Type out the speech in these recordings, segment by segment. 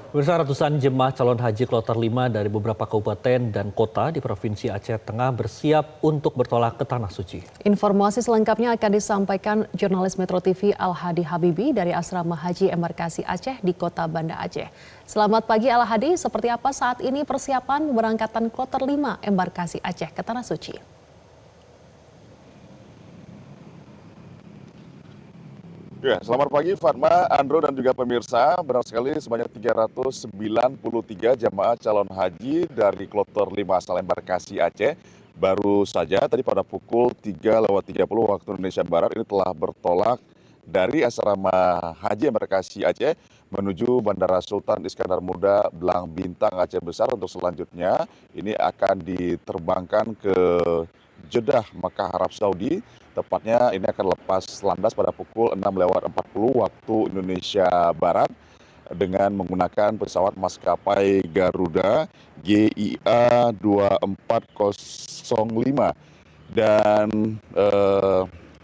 Pemirsa, ratusan jemaah calon haji kloter 5 dari beberapa kabupaten dan kota di Provinsi Aceh Tengah bersiap untuk bertolak ke Tanah Suci. Informasi selengkapnya akan disampaikan jurnalis Metro TV Al-Hadi Habibi dari Asrama Haji Embarkasi Aceh di Kota Banda Aceh. Selamat pagi Al-Hadi, seperti apa saat ini persiapan berangkatan kloter 5 Embarkasi Aceh ke Tanah Suci? Ya, selamat pagi Fatma, Andro dan juga pemirsa. Benar sekali sebanyak 393 jamaah calon haji dari kloter 5 asal Embarkasi Aceh baru saja tadi pada pukul 3:30 waktu Indonesia Barat ini telah bertolak dari asrama haji Embarkasi Aceh menuju Bandara Sultan Iskandar Muda Belang Bintang Aceh Besar untuk selanjutnya ini akan diterbangkan ke Jeddah, Makkah, Arab Saudi. Tepatnya ini akan lepas landas pada pukul 6:40 waktu Indonesia Barat dengan menggunakan pesawat maskapai Garuda GIA 2405. Dan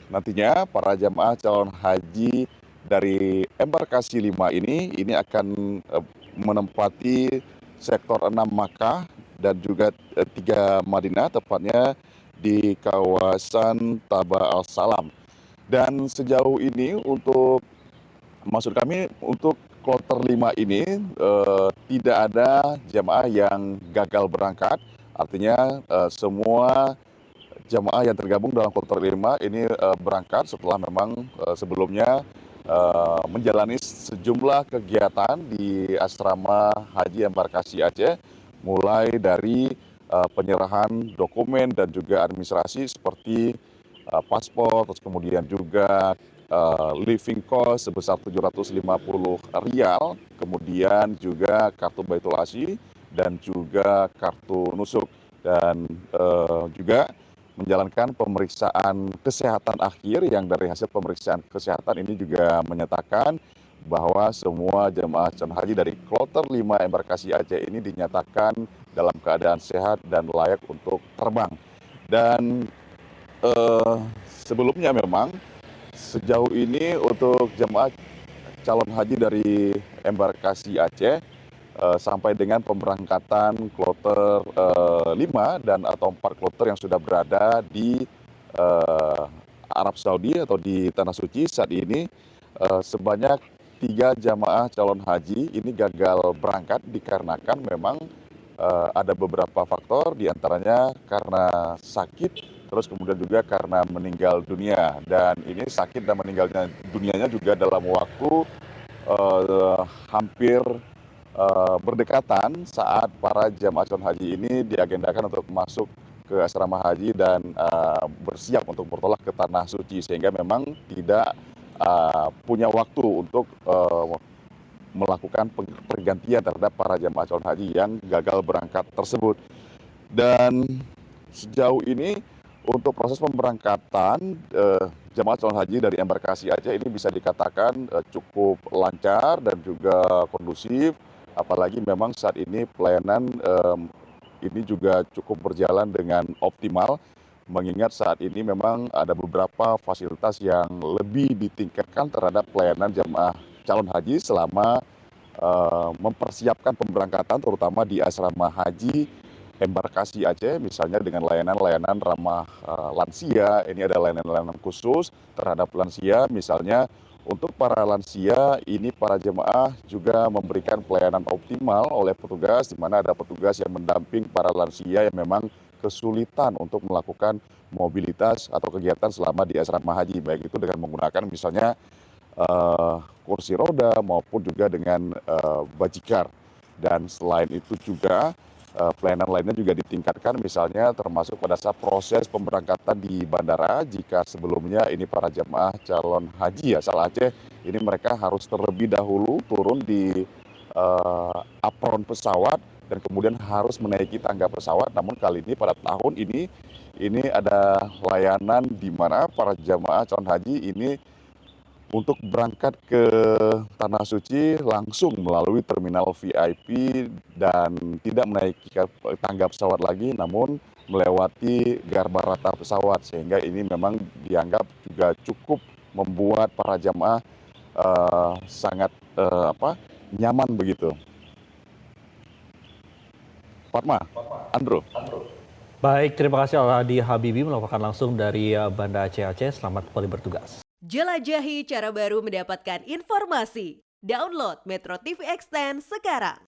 nantinya para jamaah calon haji dari embarkasi 5 ini akan menempati sektor 6 Makkah dan juga 3 Madinah, tepatnya di kawasan Taba Al-Salam. Dan sejauh ini maksud kami untuk kloter 5 ini tidak ada jamaah yang gagal berangkat. Artinya semua jamaah yang tergabung dalam kloter 5 ini berangkat setelah memang sebelumnya menjalani sejumlah kegiatan di asrama haji Embarkasi Aceh, mulai dari penyerahan dokumen dan juga administrasi seperti paspor, terus kemudian juga living cost sebesar 750 rial, kemudian juga kartu baitulasi dan juga kartu nusuk, dan juga menjalankan pemeriksaan kesehatan akhir yang dari hasil pemeriksaan kesehatan ini juga menyatakan bahwa semua jemaah calon haji dari kloter 5 Embarkasi Aceh ini dinyatakan dalam keadaan sehat dan layak untuk terbang. Dan sebelumnya memang sejauh ini untuk jemaah calon haji dari Embarkasi Aceh sampai dengan pemberangkatan kloter 5 dan atau 4 kloter yang sudah berada di Arab Saudi atau di Tanah Suci saat ini sebanyak 3 jamaah calon haji ini gagal berangkat dikarenakan memang ada beberapa faktor, diantaranya karena sakit, terus kemudian juga karena meninggal dunia. Dan ini sakit dan meninggalnya dunianya juga dalam waktu hampir berdekatan saat para jamaah calon haji ini diagendakan untuk masuk ke asrama haji dan bersiap untuk bertolak ke Tanah Suci, sehingga memang tidak punya waktu untuk melakukan pergantian terhadap para jamaah calon haji yang gagal berangkat tersebut. Dan sejauh ini untuk proses pemberangkatan jamaah calon haji dari Embarkasi Aceh ini bisa dikatakan cukup lancar dan juga kondusif, apalagi memang saat ini pelayanan ini juga cukup berjalan dengan optimal, mengingat saat ini memang ada beberapa fasilitas yang lebih ditingkatkan terhadap pelayanan jamaah calon haji selama mempersiapkan pemberangkatan, terutama di asrama haji Embarkasi Aceh, misalnya dengan layanan-layanan ramah lansia. Ini ada layanan-layanan khusus terhadap lansia, misalnya untuk para lansia ini para jemaah juga memberikan pelayanan optimal oleh petugas, di mana ada petugas yang mendamping para lansia yang memang kesulitan untuk melakukan mobilitas atau kegiatan selama di asrama haji, baik itu dengan menggunakan misalnya kursi roda maupun juga dengan bajikar. Dan selain itu juga pelayanan lainnya juga ditingkatkan, misalnya termasuk pada saat proses pemberangkatan di bandara. Jika sebelumnya ini para jemaah calon haji asal Aceh ini mereka harus terlebih dahulu turun di apron pesawat dan kemudian harus menaiki tangga pesawat. Namun kali ini pada tahun ini ada layanan di mana para jemaah calon haji ini untuk berangkat ke Tanah Suci langsung melalui terminal VIP dan tidak menaiki tangga pesawat lagi, namun melewati garbarata pesawat, sehingga ini memang dianggap juga cukup membuat para jamaah sangat nyaman begitu. Fatma, Andro. Baik, terima kasih Al-Hadi Habibi melaporkan langsung dari Banda Aceh. Selamat kembali bertugas. Jelajahi cara baru mendapatkan informasi. Download Metro TV Extend sekarang.